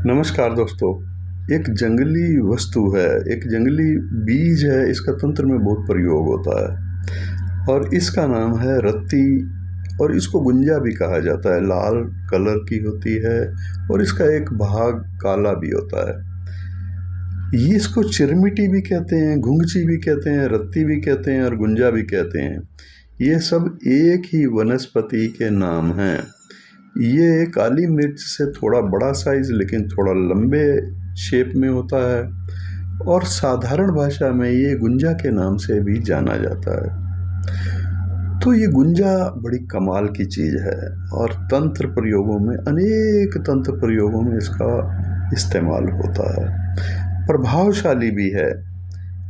नमस्कार दोस्तों। एक जंगली वस्तु है, एक जंगली बीज है, इसका तंत्र में बहुत प्रयोग होता है और इसका नाम है रत्ती। और इसको गुंजा भी कहा जाता है। लाल कलर की होती है और इसका एक भाग काला भी होता है। ये इसको चिरमिटी भी कहते हैं, घुंघची भी कहते हैं, रत्ती भी कहते हैं और गुंजा भी कहते हैं। ये सब एक ही वनस्पति के नाम हैं। ये काली मिर्च से थोड़ा बड़ा साइज लेकिन थोड़ा लंबे शेप में होता है और साधारण भाषा में ये गुंजा के नाम से भी जाना जाता है। तो ये गुंजा बड़ी कमाल की चीज़ है और तंत्र प्रयोगों में, अनेक तंत्र प्रयोगों में इसका इस्तेमाल होता है। प्रभावशाली भी है,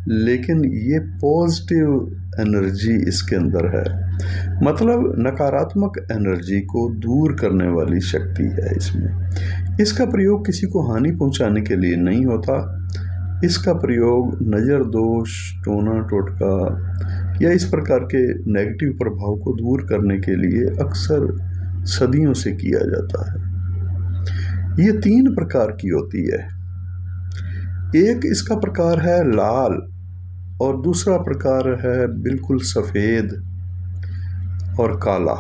लेकिन ये पॉजिटिव एनर्जी इसके अंदर है, मतलब नकारात्मक एनर्जी को दूर करने वाली शक्ति है इसमें। इसका प्रयोग किसी को हानि पहुंचाने के लिए नहीं होता। इसका प्रयोग नज़र दोष, टोना टोटका या इस प्रकार के नेगेटिव प्रभाव को दूर करने के लिए अक्सर सदियों से किया जाता है। ये 3 प्रकार की होती है। एक इसका प्रकार है लाल और दूसरा प्रकार है बिल्कुल सफ़ेद और काला।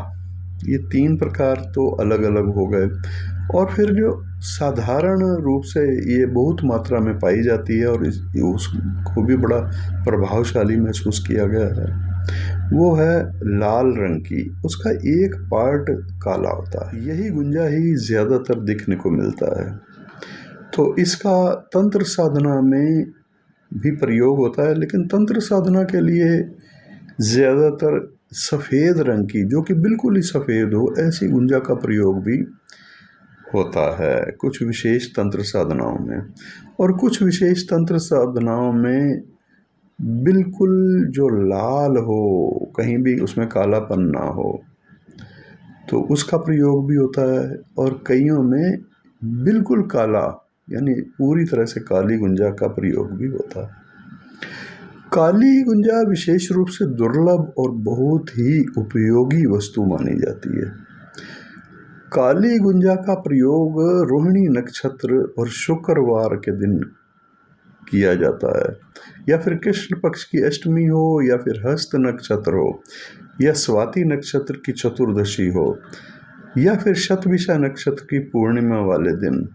ये 3 प्रकार तो अलग अलग हो गए। और फिर जो साधारण रूप से ये बहुत मात्रा में पाई जाती है और उसको भी बड़ा प्रभावशाली महसूस किया गया है, वो है लाल रंग की। उसका एक पार्ट काला होता है। यही गुंजा ही ज़्यादातर दिखने को मिलता है। तो इसका तंत्र साधना में भी प्रयोग होता है, लेकिन तंत्र साधना के लिए ज़्यादातर सफ़ेद रंग की, जो कि बिल्कुल ही सफ़ेद हो, ऐसी गुंजा का प्रयोग भी होता है कुछ विशेष तंत्र साधनाओं में। और कुछ विशेष तंत्र साधनाओं में बिल्कुल जो लाल हो, कहीं भी उसमें कालापन ना हो, तो उसका प्रयोग भी होता है। और कईयों में बिल्कुल काला, यानी पूरी तरह से काली गुंजा का प्रयोग भी होता है। काली गुंजा विशेष रूप से दुर्लभ और बहुत ही उपयोगी वस्तु मानी जाती है। काली गुंजा का प्रयोग रोहिणी नक्षत्र और शुक्रवार के दिन किया जाता है, या फिर कृष्ण पक्ष की अष्टमी हो, या फिर हस्त नक्षत्र हो, या स्वाति नक्षत्र की चतुर्दशी हो, या फिर शतभिषा नक्षत्र की पूर्णिमा वाले दिन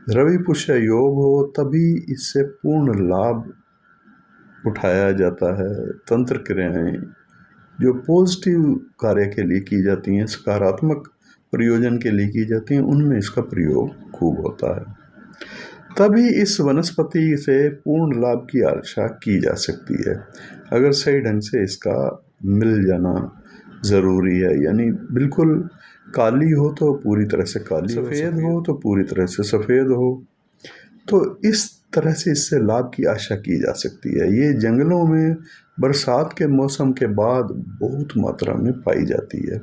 रवि पुष्य योग हो, तभी इससे पूर्ण लाभ उठाया जाता है। तंत्र क्रियाएं जो पॉजिटिव कार्य के लिए की जाती हैं, सकारात्मक प्रयोजन के लिए की जाती हैं, उनमें इसका प्रयोग खूब होता है। तभी इस वनस्पति से पूर्ण लाभ की आशा की जा सकती है, अगर सही ढंग से इसका मिल जाना ज़रूरी है। यानी बिल्कुल काली हो तो पूरी तरह से काली, सफ़ेद हो तो पूरी तरह से सफ़ेद हो। तो इस तरह से इससे लाभ की आशा की जा सकती है। ये जंगलों में बरसात के मौसम के बाद बहुत मात्रा में पाई जाती है।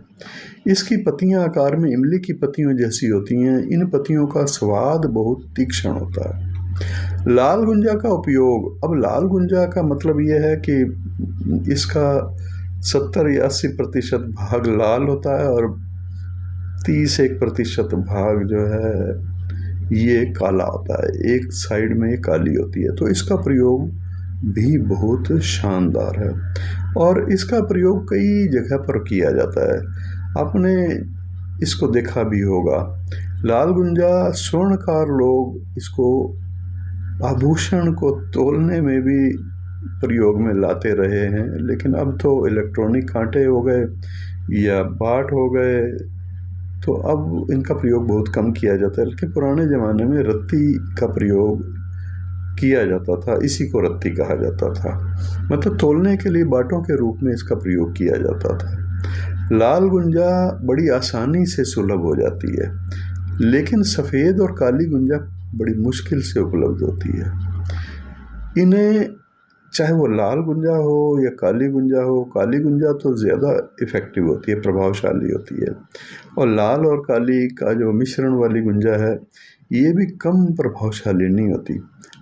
इसकी पत्तियां आकार में इमली की पत्तियों जैसी होती हैं। इन पत्तियों का स्वाद बहुत तीक्ष्ण होता है। लाल गुंजा का उपयोग, अब लाल गुंजा का मतलब यह है कि इसका 70 या 80% भाग लाल होता है और 30-1% भाग जो है ये काला होता है। एक साइड में ये काली होती है। तो इसका प्रयोग भी बहुत शानदार है और इसका प्रयोग कई जगह पर किया जाता है। आपने इसको देखा भी होगा। लाल गुंजा स्वर्णकार लोग इसको आभूषण को तोलने में भी प्रयोग में लाते रहे हैं, लेकिन अब तो इलेक्ट्रॉनिक कांटे हो गए या बाट हो गए, तो अब इनका प्रयोग बहुत कम किया जाता है। लेकिन पुराने ज़माने में रत्ती का प्रयोग किया जाता था। इसी को रत्ती कहा जाता था, मतलब तोलने के लिए बाटों के रूप में इसका प्रयोग किया जाता था। लाल गुंजा बड़ी आसानी से सुलभ हो जाती है, लेकिन सफ़ेद और काली गुंजा बड़ी मुश्किल से उपलब्ध होती है। इन्हें चाहे वो लाल गुंजा हो या काली गुंजा हो, काली गुंजा तो ज़्यादा इफ़ेक्टिव होती है, प्रभावशाली होती है। और लाल और काली का जो मिश्रण वाली गुंजा है, ये भी कम प्रभावशाली नहीं होती,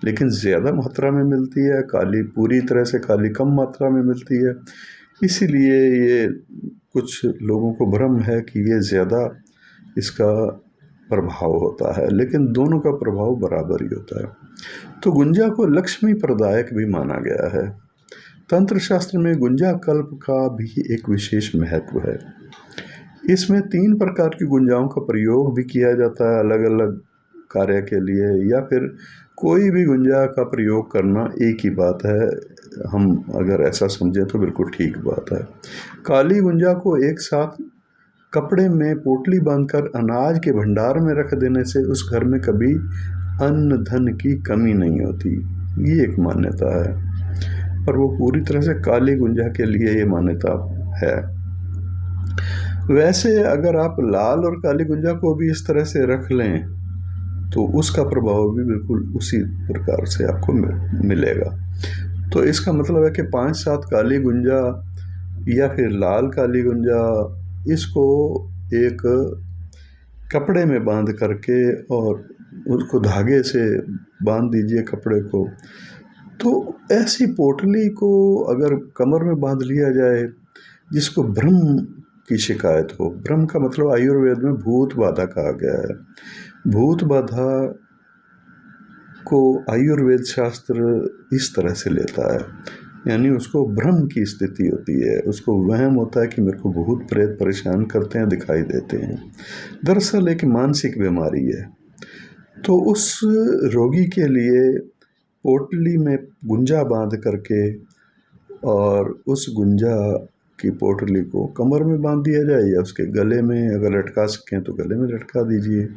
लेकिन ज़्यादा मात्रा में मिलती है। काली पूरी तरह से काली कम मात्रा में मिलती है। इसीलिए ये कुछ लोगों को भ्रम है कि ये ज़्यादा इसका प्रभाव होता है, लेकिन दोनों का प्रभाव बराबर ही होता है। तो गुंजा को लक्ष्मी प्रदायक भी माना गया है। तंत्र शास्त्र में गुंजा कल्प का भी एक विशेष महत्व है। इसमें 3 प्रकार की गुंजाओं का प्रयोग भी किया जाता है अलग अलग कार्य के लिए, या फिर कोई भी गुंजा का प्रयोग करना एक ही बात है। हम अगर ऐसा समझें तो बिल्कुल ठीक बात है। काली गुंजा को एक साथ कपड़े में पोटली बांधकर अनाज के भंडार में रख देने से उस घर में कभी अन्न धन की कमी नहीं होती, ये एक मान्यता है। पर वो पूरी तरह से काली गुंजा के लिए ये मान्यता है। वैसे अगर आप लाल और काली गुंजा को भी इस तरह से रख लें तो उसका प्रभाव भी बिल्कुल उसी प्रकार से आपको मिलेगा। तो इसका मतलब है कि 5-7 काली गुंजा या फिर लाल काली गुंजा, इसको एक कपड़े में बांध करके और उसको धागे से बांध दीजिए कपड़े को। तो ऐसी पोटली को अगर कमर में बांध लिया जाए, जिसको भ्रम की शिकायत हो, भ्रम का मतलब आयुर्वेद में भूत बाधा कहा गया है। भूत बाधा को आयुर्वेद शास्त्र इस तरह से लेता है, यानी उसको भ्रम की स्थिति होती है, उसको वहम होता है कि मेरे को भूत प्रेत परेशान करते हैं, दिखाई देते हैं। दरअसल एक मानसिक बीमारी है। तो उस रोगी के लिए पोटली में गुंजा बांध करके और उस गुंजा की पोटली को कमर में बांध दिया जाए, या उसके गले में अगर लटका सकें तो गले में लटका दीजिए।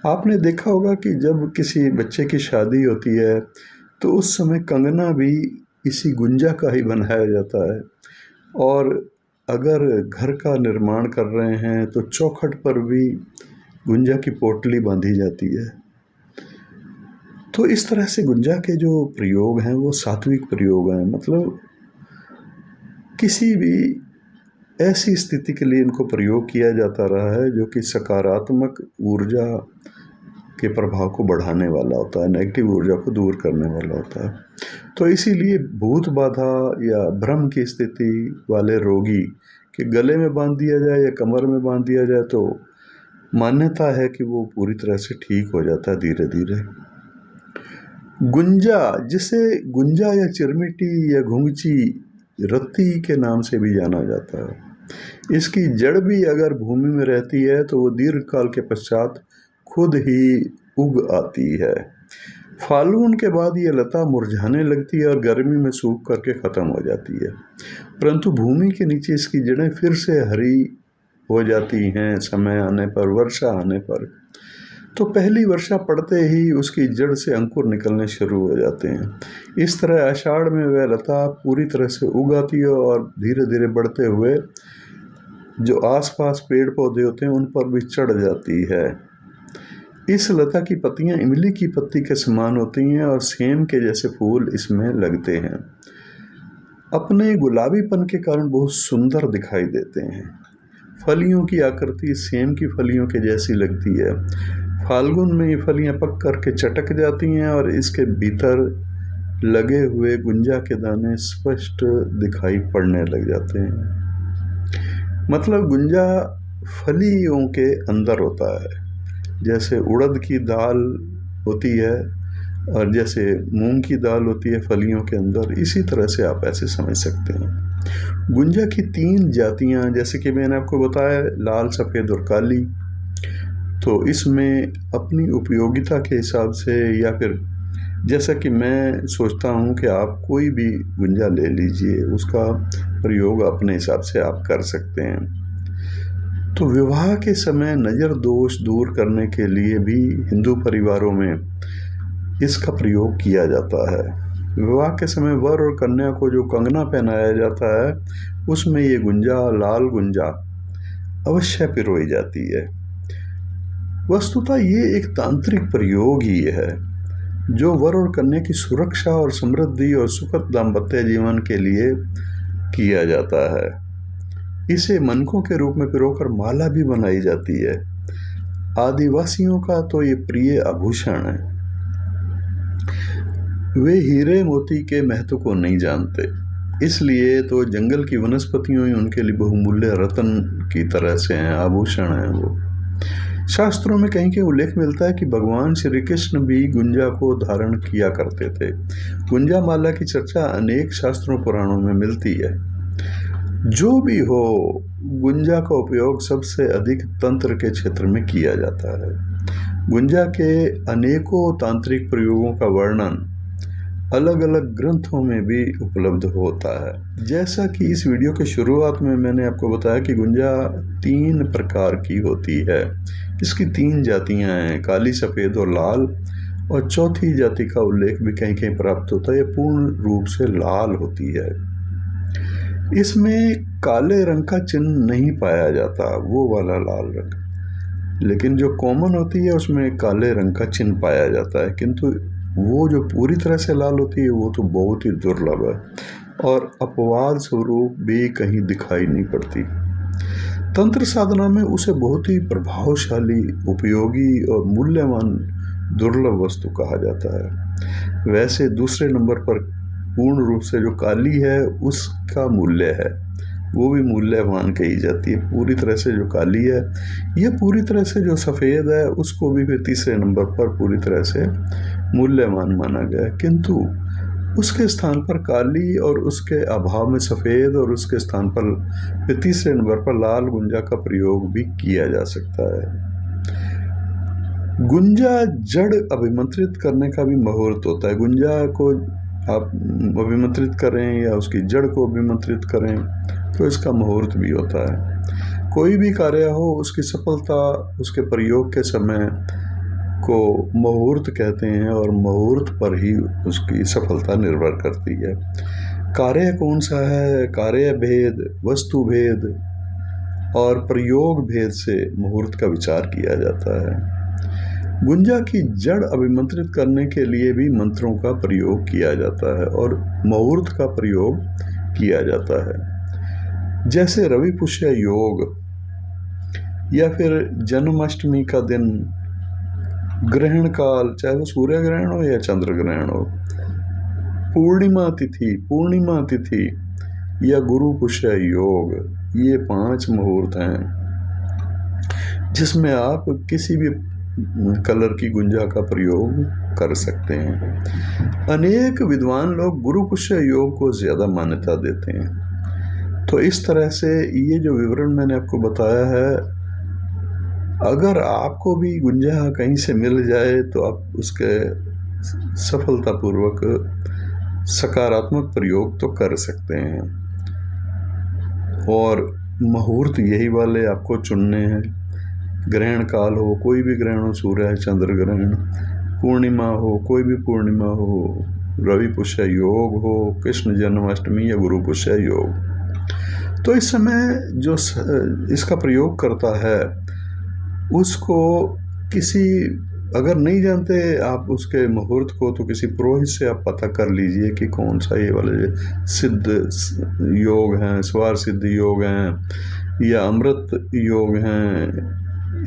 आपने देखा होगा कि जब किसी बच्चे की शादी होती है तो उस समय कंगना भी इसी गुंजा का ही बनाया जाता है, और अगर घर का निर्माण कर रहे हैं तो चौखट पर भी गुंजा की पोटली बांधी जाती है। तो इस तरह से गुंजा के जो प्रयोग हैं वो सात्विक प्रयोग हैं, मतलब किसी भी ऐसी स्थिति के लिए इनको प्रयोग किया जाता रहा है जो कि सकारात्मक ऊर्जा के प्रभाव को बढ़ाने वाला होता है, नेगेटिव ऊर्जा को दूर करने वाला होता है। तो इसीलिए भूत बाधा या भ्रम की स्थिति वाले रोगी के गले में बांध दिया जाए या कमर में बांध दिया जाए तो मान्यता है कि वो पूरी तरह से ठीक हो जाता है धीरे धीरे। गुंजा, जिसे गुंजा या चिरमिटी या घुंघची रत्ती के नाम से भी जाना जाता है, इसकी जड़ भी अगर भूमि में रहती है तो वो दीर्घ काल के पश्चात खुद ही उग आती है। फाल्गुन के बाद ये लता मुरझाने लगती है और गर्मी में सूख करके ख़त्म हो जाती है, परंतु भूमि के नीचे इसकी जड़ें फिर से हरी हो जाती हैं समय आने पर, वर्षा आने पर। तो पहली वर्षा पड़ते ही उसकी जड़ से अंकुर निकलने शुरू हो जाते हैं। इस तरह आषाढ़ में वह लता पूरी तरह से उग आती है और धीरे धीरे बढ़ते हुए जो आसपास पेड़ पौधे होते हैं उन पर भी चढ़ जाती है। इस लता की पत्तियां इमली की पत्ती के समान होती हैं और सेम के जैसे फूल इसमें लगते हैं। अपने गुलाबीपन के कारण बहुत सुंदर दिखाई देते हैं। फलियों की आकृति सेम की फलियों के जैसी लगती है। फाल्गुन में ये फलियां पक करके चटक जाती हैं और इसके भीतर लगे हुए गुंजा के दाने स्पष्ट दिखाई पड़ने लग जाते हैं। मतलब गुंजा फलियों के अंदर होता है, जैसे उड़द की दाल होती है और जैसे मूंग की दाल होती है फलियों के अंदर, इसी तरह से आप ऐसे समझ सकते हैं। गुंजा की 3 जातियां, जैसे कि मैंने आपको बताया, लाल, सफ़ेद और काली। तो इसमें अपनी उपयोगिता के हिसाब से, या फिर जैसा कि मैं सोचता हूँ कि आप कोई भी गुंजा ले लीजिए, उसका प्रयोग अपने हिसाब से आप कर सकते हैं। तो विवाह के समय नज़र दोष दूर करने के लिए भी हिंदू परिवारों में इसका प्रयोग किया जाता है। विवाह के समय वर और कन्या को जो कंगना पहनाया जाता है उसमें ये गुंजा, लाल गुंजा अवश्य पिरोई जाती है। वस्तुतः ये एक तांत्रिक प्रयोग ही है जो वर और कन्या की सुरक्षा और समृद्धि और सुखद दाम्पत्य जीवन के लिए किया जाता है। इसे मनकों के रूप में पिरोकर माला भी बनाई जाती है। आदिवासियों का तो ये प्रिय आभूषण है। वे हीरे मोती के महत्व को नहीं जानते, इसलिए तो जंगल की वनस्पतियों ही उनके लिए बहुमूल्य रत्न की तरह से हैं, आभूषण हैं वो। शास्त्रों में कहीं कहीं उल्लेख मिलता है कि भगवान श्री कृष्ण भी गुंजा को धारण किया करते थे। गुंजा माला की चर्चा अनेक शास्त्रों पुराणों में मिलती है। जो भी हो, गुंजा का उपयोग सबसे अधिक तंत्र के क्षेत्र में किया जाता है। गुंजा के अनेकों तांत्रिक प्रयोगों का वर्णन अलग अलग ग्रंथों में भी उपलब्ध होता है। जैसा कि इस वीडियो के शुरुआत में मैंने आपको बताया कि गुंजा 3 प्रकार की होती है। इसकी 3 जातियां हैं, काली, सफ़ेद और लाल। और चौथी जाति का उल्लेख भी कहीं कहीं प्राप्त होता है। ये पूर्ण रूप से लाल होती है। इसमें काले रंग का चिन्ह नहीं पाया जाता, वो वाला लाल रंग। लेकिन जो कॉमन होती है उसमें काले रंग का चिन्ह पाया जाता है, किंतु वो जो पूरी तरह से लाल होती है वो तो बहुत ही दुर्लभ है और अपवाद स्वरूप भी कहीं दिखाई नहीं पड़ती। तंत्र साधना में उसे बहुत ही प्रभावशाली, उपयोगी और मूल्यवान दुर्लभ वस्तु कहा जाता है। वैसे दूसरे नंबर पर पूर्ण रूप से जो काली है उसका मूल्य है, वो भी मूल्यवान कही जाती है। पूरी तरह से जो काली है, ये पूरी तरह से जो सफ़ेद है उसको भी फिर तीसरे नंबर पर पूरी तरह से मूल्यवान माना गया है। किंतु उसके स्थान पर काली और उसके अभाव में सफ़ेद और उसके स्थान पर फिर तीसरे नंबर पर लाल गुंजा का प्रयोग भी किया जा सकता है। गुंजा जड़ अभिमंत्रित करने का भी मुहूर्त होता है। गुंजा को आप अभिमंत्रित करें या उसकी जड़ को अभिमंत्रित करें तो इसका मुहूर्त भी होता है। कोई भी कार्य हो, उसकी सफलता उसके प्रयोग के समय को मुहूर्त कहते हैं और मुहूर्त पर ही उसकी सफलता निर्भर करती है। कार्य कौन सा है, कार्य भेद, वस्तु भेद और प्रयोग भेद से मुहूर्त का विचार किया जाता है। गुंजा की जड़ अभिमंत्रित करने के लिए भी मंत्रों का प्रयोग किया जाता है और मुहूर्त का प्रयोग किया जाता है। जैसे रवि पुष्य योग या फिर जन्माष्टमी का दिन, ग्रहण काल, चाहे वो सूर्य ग्रहण हो या चंद्र ग्रहण हो, पूर्णिमा तिथि या गुरु पुष्य योग, ये 5 मुहूर्त हैं जिसमें आप किसी भी कलर की गुंजा का प्रयोग कर सकते हैं। अनेक विद्वान लोग गुरु पुष्य योग को ज़्यादा मान्यता देते हैं। तो इस तरह से ये जो विवरण मैंने आपको बताया है, अगर आपको भी गुंजा कहीं से मिल जाए तो आप उसके सफलतापूर्वक सकारात्मक प्रयोग तो कर सकते हैं। और मुहूर्त यही वाले आपको चुनने हैं। ग्रहण काल हो, कोई भी ग्रहण हो, सूर्य चंद्र ग्रहण, पूर्णिमा हो, कोई भी पूर्णिमा हो, रवि पुष्य योग हो, कृष्ण जन्माष्टमी या गुरु पुष्य योग। तो इस समय जो इसका प्रयोग करता है उसको किसी, अगर नहीं जानते आप उसके मुहूर्त को, तो किसी पुरोहित से आप पता कर लीजिए कि कौन सा ये वाले सिद्ध योग हैं, स्वार सिद्ध योग हैं या अमृत योग हैं,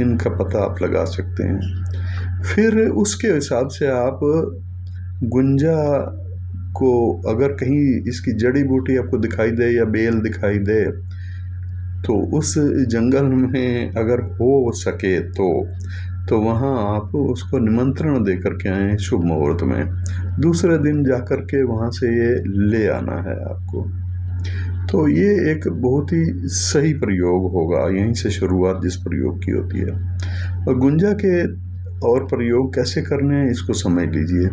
इनका पता आप लगा सकते हैं। फिर उसके हिसाब से आप गुंजा को, अगर कहीं इसकी जड़ी बूटी आपको दिखाई दे या बेल दिखाई दे, तो उस जंगल में अगर हो सके तो वहाँ आप उसको निमंत्रण दे करके आएँ शुभ मुहूर्त में। दूसरे दिन जा कर के वहाँ से ये ले आना है आपको। तो ये एक बहुत ही सही प्रयोग होगा, यहीं से शुरुआत जिस प्रयोग की होती है। और गुंजा के और प्रयोग कैसे करने हैं इसको समझ लीजिए।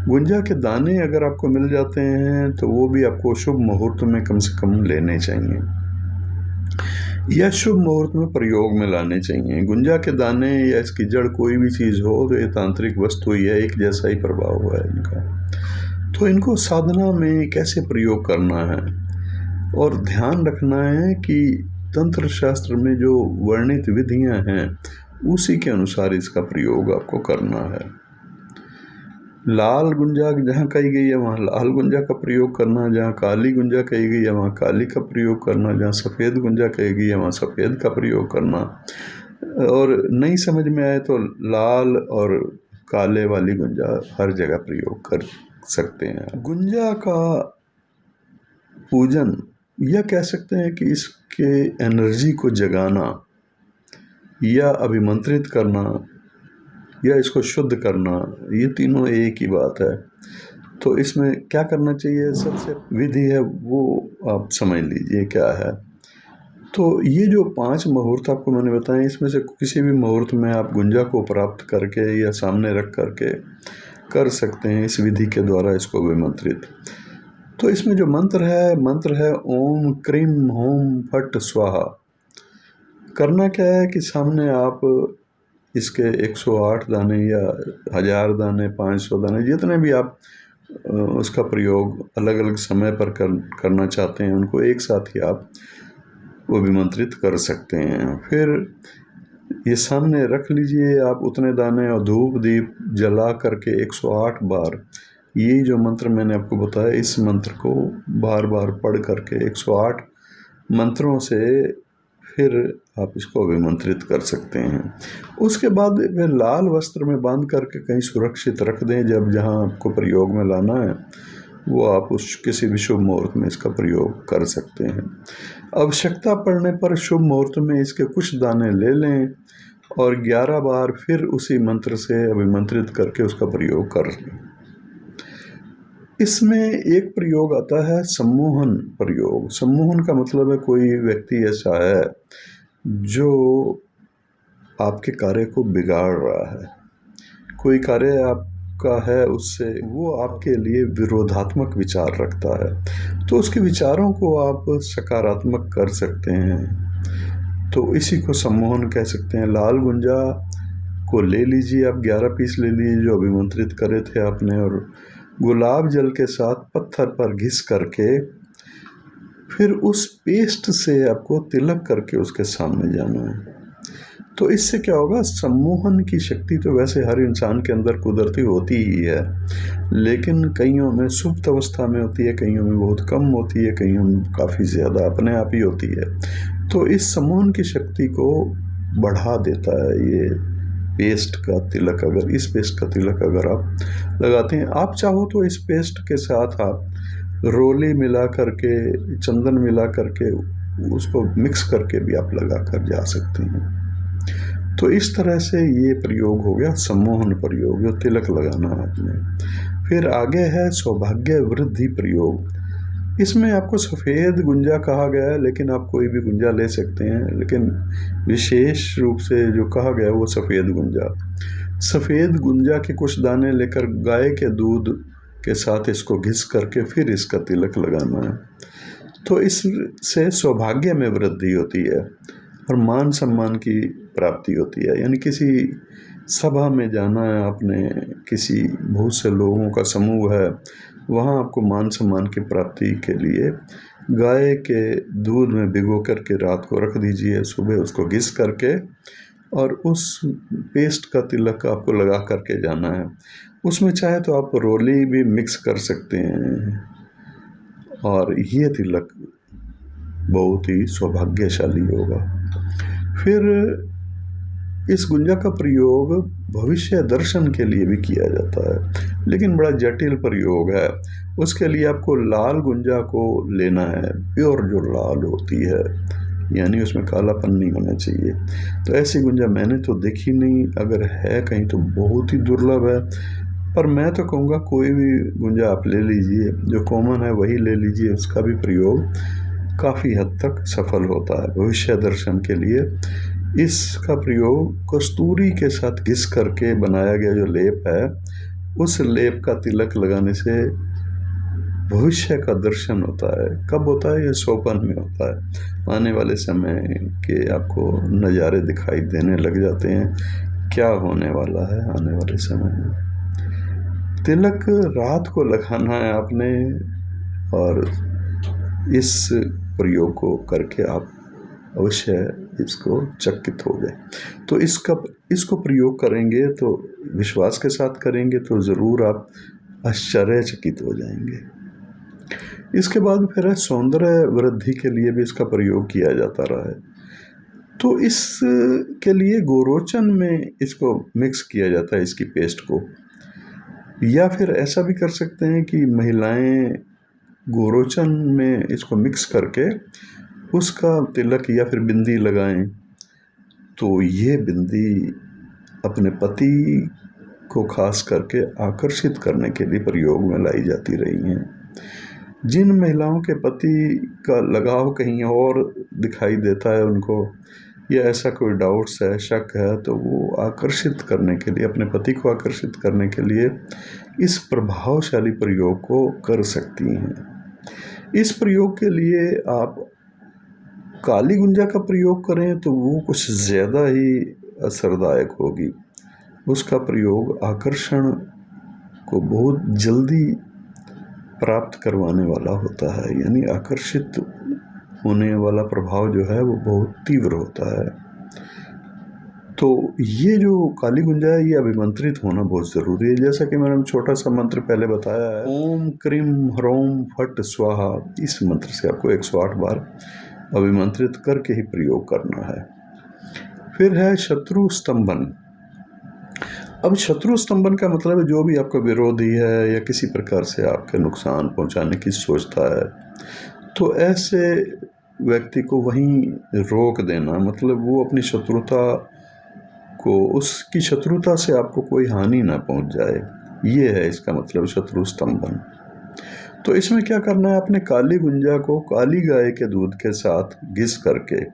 गुंजा के दाने अगर आपको मिल जाते हैं तो वो भी आपको शुभ मुहूर्त में कम से कम लेने चाहिए या शुभ मुहूर्त में प्रयोग में लाने चाहिए। गुंजा के दाने या इसकी जड़ कोई भी चीज़ हो तो ये तांत्रिक वस्तु ही है, एक जैसा ही प्रभाव है इनका। तो इनको साधना में कैसे प्रयोग करना है और ध्यान रखना है कि तंत्र शास्त्र में जो वर्णित विधियां हैं उसी के अनुसार इसका प्रयोग आपको करना है। लाल गुंजा जहाँ कही गई है वहाँ लाल गुंजा का प्रयोग करना, जहाँ काली गुंजा कही गई है वहाँ काली का प्रयोग करना, जहाँ सफ़ेद गुंजा कही गई है वहाँ सफ़ेद का प्रयोग करना, और नहीं समझ में आए तो लाल और काले वाली गुंजा हर जगह प्रयोग कर सकते हैं। गुंजा का पूजन, यह कह सकते हैं कि इसके एनर्जी को जगाना या अभिमंत्रित करना या इसको शुद्ध करना, ये तीनों एक ही बात है। तो इसमें क्या करना चाहिए, सबसे विधि है वो आप समझ लीजिए क्या है। तो ये जो 5 मुहूर्त आपको मैंने बताए, इसमें से किसी भी मुहूर्त में आप गुंजा को प्राप्त करके या सामने रख करके कर सकते हैं इस विधि के द्वारा इसको अभिमंत्रित। तो इसमें जो मंत्र है ओम क्रीम होम फट स्वाहा। करना क्या है कि सामने आप इसके 108 दाने या 1000 दाने, 500 दाने, जितने भी आप उसका प्रयोग अलग अलग समय पर करना चाहते हैं, उनको एक साथ ही आप वो अभिमंत्रित कर सकते हैं। फिर ये सामने रख लीजिए आप उतने दाने और धूप दीप जला करके 108 बार ये जो मंत्र मैंने आपको बताया, इस मंत्र को बार बार पढ़ करके 108 मंत्रों से फिर आप इसको अभिमंत्रित कर सकते हैं। उसके बाद वे लाल वस्त्र में बांध करके कहीं सुरक्षित रख दें। जब जहाँ आपको प्रयोग में लाना है वो आप उस किसी भी शुभ मुहूर्त में इसका प्रयोग कर सकते हैं। आवश्यकता पड़ने पर शुभ मुहूर्त में इसके कुछ दाने ले लें और 11 बार फिर उसी मंत्र से अभिमंत्रित करके उसका प्रयोग कर लें। इसमें एक प्रयोग आता है सम्मोहन प्रयोग। सम्मोहन का मतलब है कोई व्यक्ति ऐसा है जो आपके कार्य को बिगाड़ रहा है, कोई कार्य आपका है उससे वो आपके लिए विरोधात्मक विचार रखता है, तो उसके विचारों को आप सकारात्मक कर सकते हैं। तो इसी को सम्मोहन कह सकते हैं। लाल गुंजा को ले लीजिए आप, 11 पीस ले लीजिए जो अभिमंत्रित करे थे आपने, और गुलाब जल के साथ पत्थर पर घिस करके फिर उस पेस्ट से आपको तिलक करके उसके सामने जाना है। तो इससे क्या होगा, सम्मोहन की शक्ति तो वैसे हर इंसान के अंदर कुदरती होती ही है, लेकिन कईयों में सुप्त अवस्था में होती है, कईयों में बहुत कम होती है, कईयों में काफ़ी ज़्यादा अपने आप ही होती है। तो इस सम्मोहन की शक्ति को बढ़ा देता है ये पेस्ट का तिलक। अगर इस पेस्ट का तिलक अगर आप लगाते हैं, आप चाहो तो इस पेस्ट के साथ आप रोली मिला करके, चंदन मिला करके उसको मिक्स करके भी आप लगा कर जा सकते हैं। तो इस तरह से ये प्रयोग हो गया सम्मोहन प्रयोग, जो तिलक लगाना आपने। फिर आगे है सौभाग्य वृद्धि प्रयोग। इसमें आपको सफ़ेद गुंजा कहा गया है, लेकिन आप कोई भी गुंजा ले सकते हैं, लेकिन विशेष रूप से जो कहा गया है वो सफ़ेद गुंजा। सफ़ेद गुंजा के कुछ दाने लेकर गाय के दूध के साथ इसको घिस करके फिर इसका तिलक लगाना है। तो इससे सौभाग्य में वृद्धि होती है और मान सम्मान की प्राप्ति होती है। यानी किसी सभा में जाना है आपने, किसी बहुत से लोगों का समूह है, वहाँ आपको मान सम्मान की प्राप्ति के लिए गाय के दूध में भिगो करके रात को रख दीजिए, सुबह उसको घिस करके और उस पेस्ट का तिलक आपको लगा करके जाना है। उसमें चाहे तो आप रोली भी मिक्स कर सकते हैं, और ये तिलक बहुत ही सौभाग्यशाली होगा। फिर इस गुंजा का प्रयोग भविष्य दर्शन के लिए भी किया जाता है, लेकिन बड़ा जटिल प्रयोग है। उसके लिए आपको लाल गुंजा को लेना है, प्योर जो लाल होती है, यानी उसमें कालापन नहीं होना चाहिए। तो ऐसी गुंजा मैंने तो देखी नहीं, अगर है कहीं तो बहुत ही दुर्लभ है। पर मैं तो कहूँगा कोई भी गुंजा आप ले लीजिए, जो कॉमन है वही ले लीजिए, उसका भी प्रयोग काफ़ी हद तक सफल होता है। भविष्य दर्शन के लिए इसका प्रयोग कस्तूरी के साथ घिस करके बनाया गया जो लेप है, उस लेप का तिलक लगाने से भविष्य का दर्शन होता है। कब होता है? ये सोपन में होता है। आने वाले समय के आपको नज़ारे दिखाई देने लग जाते हैं, क्या होने वाला है आने वाले समय में। तिलक रात को लगाना है आपने, और इस प्रयोग को करके आप अवश्य इसको चकित हो गए। तो इसको प्रयोग करेंगे तो विश्वास के साथ करेंगे तो ज़रूर आप आश्चर्यचकित हो जाएंगे। इसके बाद फिर है सौंदर्य वृद्धि के लिए भी इसका प्रयोग किया जाता रहा है। तो इसके लिए गोरोचन में इसको मिक्स किया जाता है, इसकी पेस्ट को। या फिर ऐसा भी कर सकते हैं कि महिलाएं गोरोचन में इसको मिक्स करके उसका तिलक या फिर बिंदी लगाएं, तो ये बिंदी अपने पति को खास करके आकर्षित करने के लिए प्रयोग में लाई जाती रही हैं। जिन महिलाओं के पति का लगाव कहीं और दिखाई देता है उनको, या ऐसा कोई डाउट्स है, शक है, तो वो आकर्षित करने के लिए, अपने पति को आकर्षित करने के लिए इस प्रभावशाली प्रयोग को कर सकती हैं। इस प्रयोग के लिए आप काली गुंजा का प्रयोग करें तो वो कुछ ज़्यादा ही असरदायक होगी। उसका प्रयोग आकर्षण को बहुत जल्दी प्राप्त करवाने वाला होता है, यानी आकर्षित होने वाला प्रभाव जो है वो बहुत तीव्र होता है। तो ये जो काली गुंजा है ये अभिमंत्रित होना बहुत ज़रूरी है। जैसा कि मैंने छोटा सा मंत्र पहले बताया है, ओम क्रीम ह्रोम फट स्वाहा, इस मंत्र से आपको 108 बार अभिमंत्रित करके ही प्रयोग करना है। फिर है शत्रु स्तंभन। अब शत्रु स्तंभन का मतलब है जो भी आपका विरोधी है या किसी प्रकार से आपके नुकसान पहुंचाने की सोचता है, तो ऐसे व्यक्ति को वहीं रोक देना, मतलब वो अपनी शत्रुता को, उसकी शत्रुता से आपको कोई हानि ना पहुंच जाए, ये है इसका मतलब शत्रु स्तंभन। तो इसमें क्या करना है, आपने काली गुंजा को काली गाय के दूध के साथ घिस करके,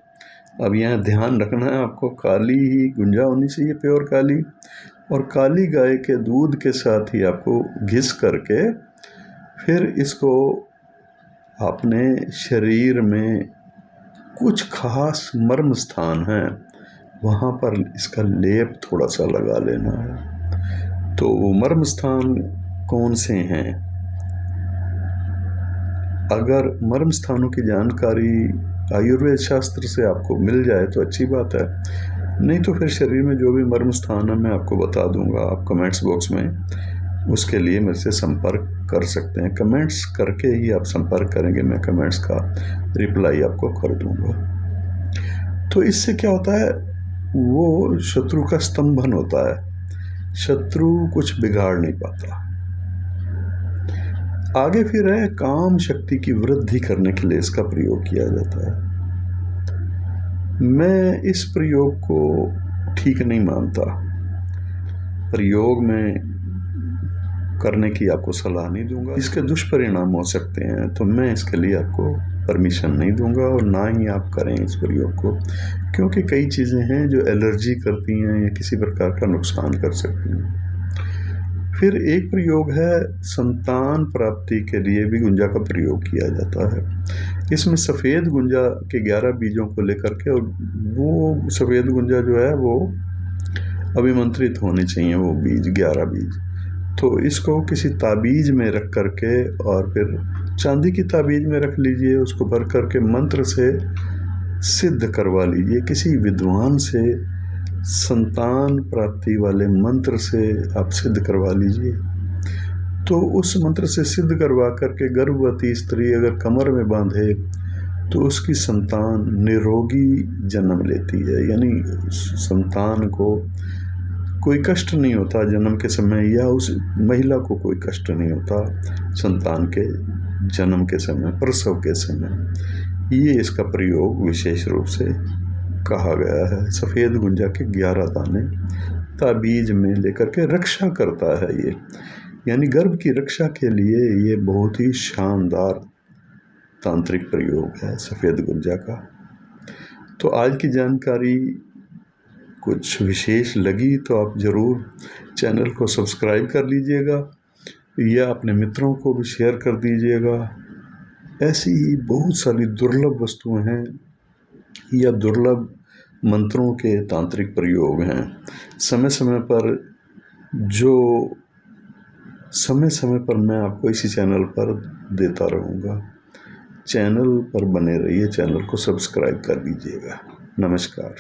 अब यहाँ ध्यान रखना है आपको, काली ही गुंजा होनी चाहिए, प्योर काली, और काली गाय के दूध के साथ ही आपको घिस करके फिर इसको अपने शरीर में कुछ खास मर्म स्थान है वहाँ पर इसका लेप थोड़ा सा लगा लेना है। तो वो मर्म स्थान कौन से हैं? अगर मर्म स्थानों की जानकारी आयुर्वेद शास्त्र से आपको मिल जाए तो अच्छी बात है, नहीं तो फिर शरीर में जो भी मर्म स्थान है मैं आपको बता दूंगा, आप कमेंट्स बॉक्स में उसके लिए मेरे से संपर्क कर सकते हैं। कमेंट्स करके ही आप संपर्क करेंगे, मैं कमेंट्स का रिप्लाई आपको कर दूंगा। तो इससे क्या होता है, वो शत्रु का स्तंभन होता है, शत्रु कुछ बिगाड़ नहीं पाता। आगे फिर है काम शक्ति की वृद्धि करने के लिए इसका प्रयोग किया जाता है। मैं इस प्रयोग को ठीक नहीं मानता, प्रयोग में करने की आपको सलाह नहीं दूंगा, इसके दुष्परिणाम हो सकते हैं, तो मैं इसके लिए आपको परमिशन नहीं दूंगा और ना ही आप करें इस प्रयोग को, क्योंकि कई चीज़ें हैं जो एलर्जी करती हैं या किसी प्रकार का नुकसान कर सकती हैं। फिर एक प्रयोग है संतान प्राप्ति के लिए भी गुंजा का प्रयोग किया जाता है। इसमें सफ़ेद गुंजा के 11 बीजों को लेकर के, और वो सफ़ेद गुंजा जो है वो अभिमंत्रित होने चाहिए, वो बीज 11 बीज। तो इसको किसी ताबीज़ में रख करके, और फिर चांदी की ताबीज़ में रख लीजिए, उसको भर करके मंत्र से सिद्ध करवा लीजिए, किसी विद्वान से संतान प्राप्ति वाले मंत्र से आप सिद्ध करवा लीजिए। तो उस मंत्र से सिद्ध करवा करके गर्भवती स्त्री अगर कमर में बांधे तो उसकी संतान निरोगी जन्म लेती है, यानी संतान को कोई कष्ट नहीं होता जन्म के समय, या उस महिला को कोई कष्ट नहीं होता संतान के जन्म के समय, प्रसव के समय। ये इसका प्रयोग विशेष रूप से कहा गया है। सफ़ेद गुंजा के 11 दाने ताबीज में लेकर के रक्षा करता है ये, यानी गर्भ की रक्षा के लिए ये बहुत ही शानदार तांत्रिक प्रयोग है सफ़ेद गुंजा का। तो आज की जानकारी कुछ विशेष लगी तो आप ज़रूर चैनल को सब्सक्राइब कर लीजिएगा या अपने मित्रों को भी शेयर कर दीजिएगा। ऐसी ही बहुत सारी दुर्लभ वस्तुएं हैं या दुर्लभ मंत्रों के तांत्रिक प्रयोग हैं, समय समय पर मैं आपको इसी चैनल पर देता रहूँगा। चैनल पर बने रहिए, चैनल को सब्सक्राइब कर लीजिएगा। नमस्कार।